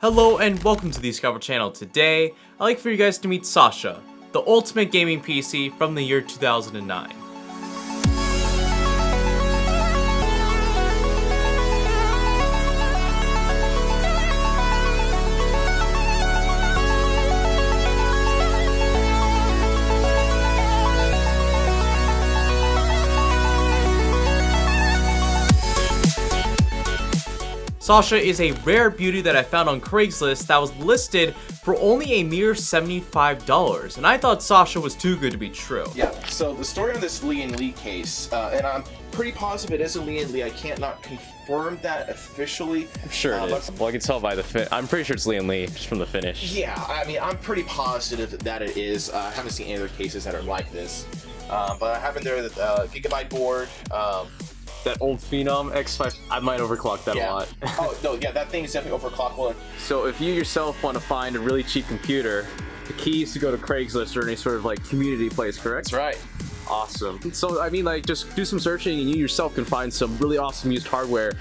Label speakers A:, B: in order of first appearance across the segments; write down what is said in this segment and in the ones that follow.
A: Hello and welcome to the ScatterVolt channel. Today, I'd like for you guys to meet Sasha, the ultimate gaming PC from the year 2009. Sasha is a rare beauty that I found on Craigslist that was listed for only a mere $75, and I thought Sasha was too good to be true.
B: Yeah, so the story on this Lee case, and I'm pretty positive it is a Lee. I can't not confirm that officially.
C: I'm sure it is. Well, I can tell by the I'm pretty sure it's Lee just from the finish.
B: Yeah, I mean, I'm pretty positive that it is. I haven't seen any other cases that are like this, but I have in there the Gigabyte board.
C: That old Phenom X5, I might overclock that a lot.
B: Oh, no, yeah, that thing is definitely overclockable.
C: So if you yourself want to find a really cheap computer, the key is to go to Craigslist or any sort of like community place, correct?
B: That's right.
C: Awesome. So I mean, like, just do some searching and you yourself can find some really awesome used hardware,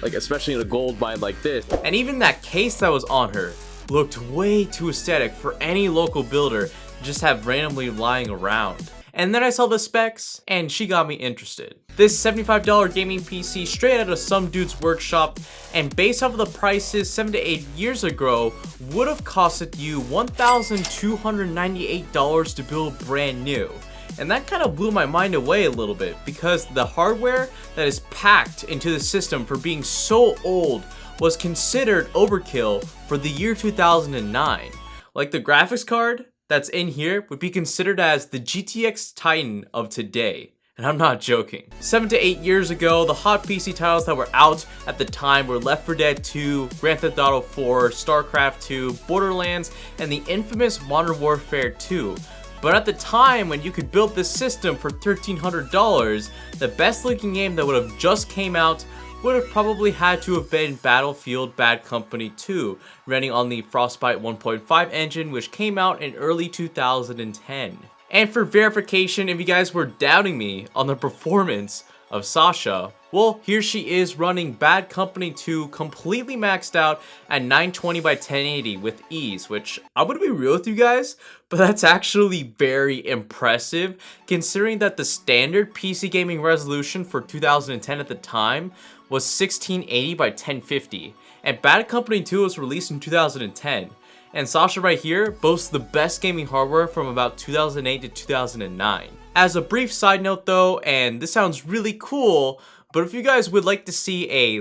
C: like especially in a gold mine like this.
A: And even that case that was on her looked way too aesthetic for any local builder to just have randomly lying around. And then I saw the specs, and she got me interested. This $75 gaming PC straight out of some dude's workshop, and based off of the prices 7 to 8 years ago, would have costed you $1,298 to build brand new. And that kind of blew my mind away a little bit, because the hardware that is packed into the system for being so old was considered overkill for the year 2009. Like the graphics card that's in here would be considered as the GTX Titan of today. And I'm not joking. 7 to 8 years ago, the hot PC titles that were out at the time were Left 4 Dead 2, Grand Theft Auto 4, StarCraft 2, Borderlands, and the infamous Modern Warfare 2. But at the time when you could build this system for $1,300, the best looking game that would have just came out would have probably had to have been Battlefield Bad Company 2, running on the Frostbite 1.5 engine, which came out in early 2010. And for verification, if you guys were doubting me on the performance of Sasha, well, here she is running Bad Company 2 completely maxed out at 920 by 1080 with ease, which I'm gonna be real with you guys, but that's actually very impressive considering that the standard PC gaming resolution for 2010 at the time was 1680 by 1050, and Bad Company 2 was released in 2010. And Sasha right here boasts the best gaming hardware from about 2008 to 2009. As a brief side note though, and this sounds really cool, but if you guys would like to see a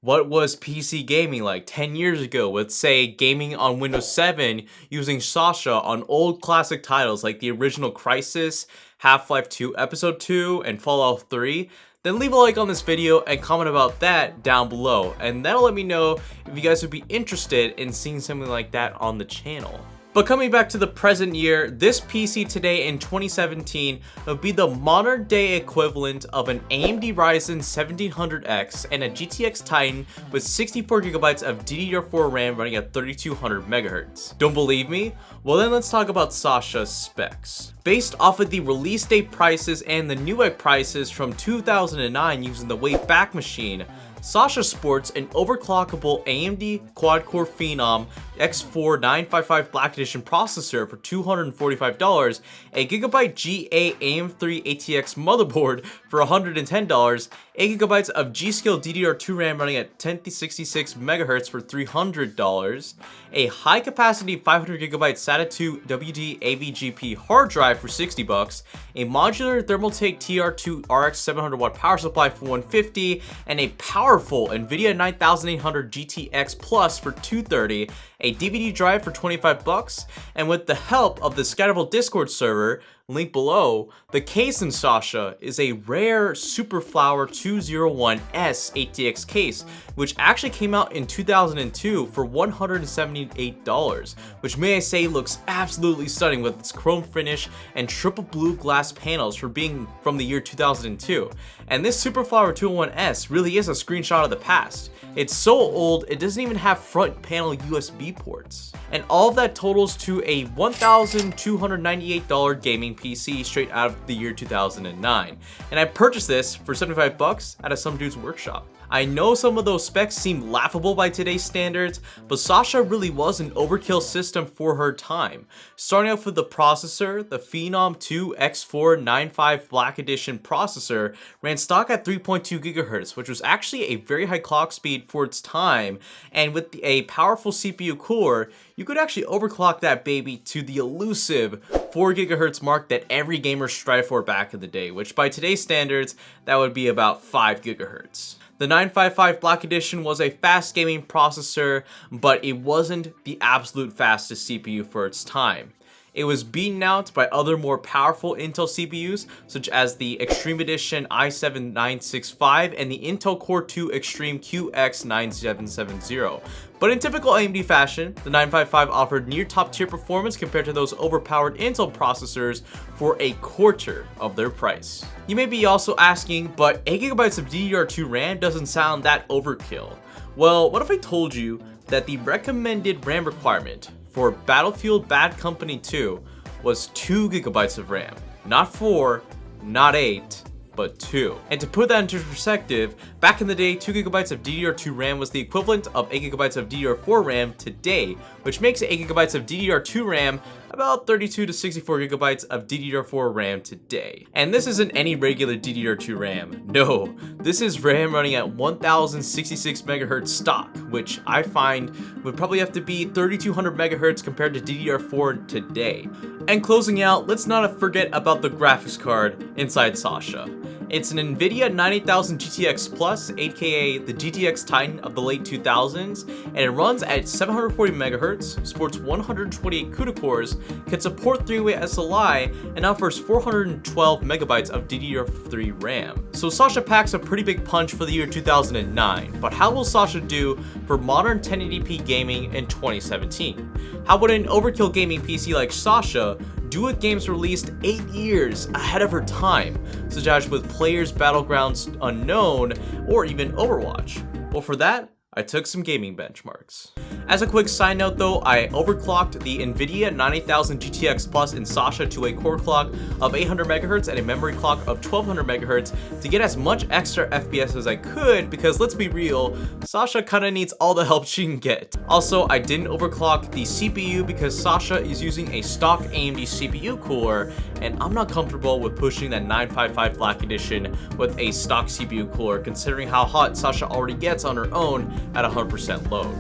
A: what was PC gaming like 10 years ago with say gaming on Windows 7 using Sasha on old classic titles like the original Crysis, Half-Life 2 Episode 2, and Fallout 3, then leave a like on this video and comment about that down below, and that'll let me know if you guys would be interested in seeing something like that on the channel. But coming back to the present year, this PC today in 2017 would be the modern day equivalent of an AMD Ryzen 1700X and a GTX Titan with 64GB of DDR4 RAM running at 3200 MHz. Don't believe me? Well then let's talk about Sasha's specs. Based off of the release date prices and the Newegg prices from 2009 using the Wayback Machine, Sasha sports an overclockable AMD quad-core Phenom X4 955 Black Edition processor for $245, a Gigabyte G8 AM3 ATX motherboard for $110, 8GB of G-Skill DDR2 RAM running at 1066 MHz for $300, a high-capacity 500GB SATA 2 WD AVGP hard drive for $60, a modular Thermaltake TR2 RX 700W power supply for $150, and a powerful Nvidia 9800 GTX Plus for $230, a DVD drive for $25, and with the help of the ScatterVolt Discord server, link below, the case in Sasha is a rare Superflower 201S ATX case, which actually came out in 2002 for $178, which may I say looks absolutely stunning with its chrome finish and triple blue glass panels for being from the year 2002. And this Superflower 201S really is a screenshot of the past. It's so old, it doesn't even have front panel USB ports. And all of that totals to a $1,298 gaming PC straight out of the year 2009. And I purchased this for $75 at some dude's workshop. I know some of those specs seem laughable by today's standards, but Sasha really was an overkill system for her time. Starting off with the processor, the Phenom 2 X495 Black Edition processor ran stock at 3.2 GHz, which was actually a very high clock speed for its time, and with a powerful CPU core, you could actually overclock that baby to the elusive 4 GHz mark that every gamer strived for back in the day, which by today's standards, that would be about 5 GHz. The 955 Black Edition was a fast gaming processor, but it wasn't the absolute fastest CPU for its time. It was beaten out by other more powerful Intel CPUs, such as the Extreme Edition i7-965 and the Intel Core 2 Extreme QX9770. But in typical AMD fashion, the 955 offered near top tier performance compared to those overpowered Intel processors for a quarter of their price. You may be also asking, but 8GB of DDR2 RAM doesn't sound that overkill. Well, what if I told you that the recommended RAM requirement for Battlefield Bad Company 2 was 2 GB of RAM? Not 4, not 8, but 2. And to put that into perspective, back in the day, 2 GB of DDR2 RAM was the equivalent of 8 GB of DDR4 RAM today, which makes 8 GB of DDR2 RAM about 32 to 64 GB of DDR4 RAM today. And this isn't any regular DDR2 RAM. No, this is RAM running at 1066 MHz stock, which I find would probably have to be 3200 MHz compared to DDR4 today. And closing out, let's not forget about the graphics card inside Sasha. It's an Nvidia 98000 GTX Plus, aka the GTX Titan of the late 2000s, and it runs at 740 MHz, sports 128 CUDA cores, can support 3-way SLI, and offers 412 MB of DDR3 RAM. So Sasha packs a pretty big punch for the year 2009, but how will Sasha do for modern 1080p gaming in 2017? How would an overkill gaming PC like Sasha do with games released 8 years ahead of her time, such as with Players Battlegrounds Unknown or even Overwatch? Well, for that, I took some gaming benchmarks. As a quick side note though, I overclocked the Nvidia 98000 GTX Plus in Sasha to a core clock of 800 MHz and a memory clock of 1200 MHz to get as much extra FPS as I could, because let's be real, Sasha kinda needs all the help she can get. Also, I didn't overclock the CPU because Sasha is using a stock AMD CPU core, and I'm not comfortable with pushing that 955 Black Edition with a stock CPU cooler, considering how hot Sasha already gets on her own at 100% load.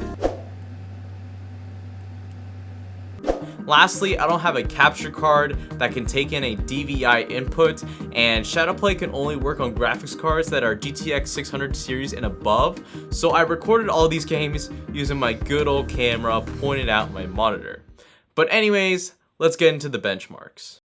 A: Lastly, I don't have a capture card that can take in a DVI input, and Shadowplay can only work on graphics cards that are GTX 600 series and above, so I recorded all these games using my good old camera pointed out my monitor. But anyways, let's get into the benchmarks.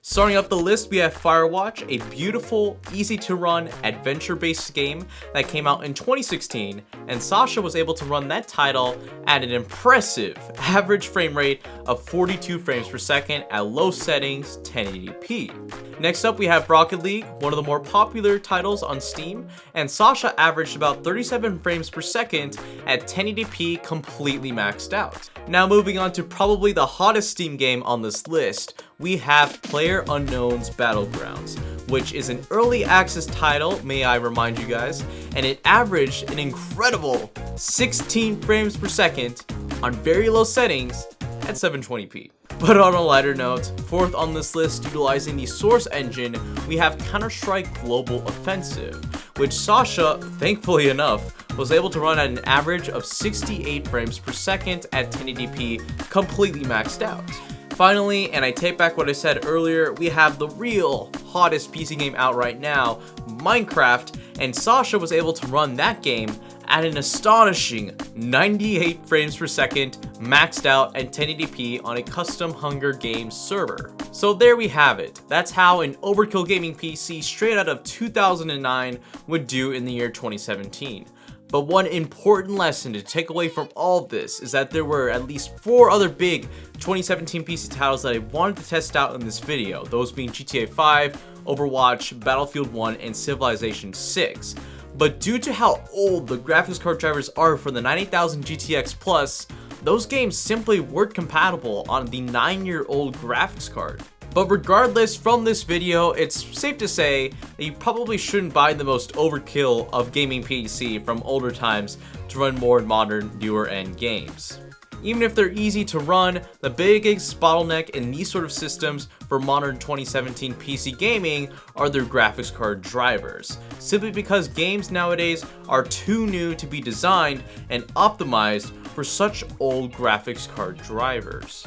A: Starting up the list, we have Firewatch, a beautiful, easy-to-run, adventure-based game that came out in 2016, and Sasha was able to run that title at an impressive average frame rate of 42 frames per second at low settings, 1080p. Next up, we have Rocket League, one of the more popular titles on Steam, and Sasha averaged about 37 frames per second at 1080p completely maxed out. Now moving on to probably the hottest Steam game on this list, we have PlayerUnknown's Battlegrounds, which is an early access title, may I remind you guys, and it averaged an incredible 16 frames per second on very low settings at 720p. But on a lighter note, fourth on this list, utilizing the Source engine, we have Counter-Strike Global Offensive, which Sasha, thankfully enough, was able to run at an average of 68 frames per second at 1080p, completely maxed out. Finally, and I take back what I said earlier, we have the real hottest PC game out right now, Minecraft, and Sasha was able to run that game at an astonishing 98 frames per second, maxed out at 1080p on a custom Hunger Games server. So there we have it. That's how an overkill gaming PC straight out of 2009 would do in the year 2017. But one important lesson to take away from all of this is that there were at least 4 other big 2017 PC titles that I wanted to test out in this video, those being GTA 5, Overwatch, Battlefield 1, and Civilization 6. But due to how old the graphics card drivers are for the 98000 GTX Plus, those games simply weren't compatible on the 9-year-old graphics card. But regardless, from this video, it's safe to say that you probably shouldn't buy the most overkill of gaming PC from older times to run more modern, newer end games. Even if they're easy to run, the biggest bottleneck in these sort of systems for modern 2017 PC gaming are their graphics card drivers, simply because games nowadays are too new to be designed and optimized for such old graphics card drivers.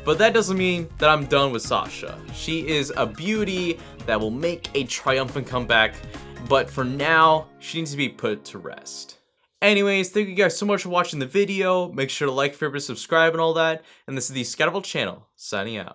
A: But that doesn't mean that I'm done with Sasha. She is a beauty that will make a triumphant comeback, but for now, she needs to be put to rest. Anyways, thank you guys so much for watching the video. Make sure to like, favorite, subscribe, and all that. And this is the ScatterVolt channel, signing out.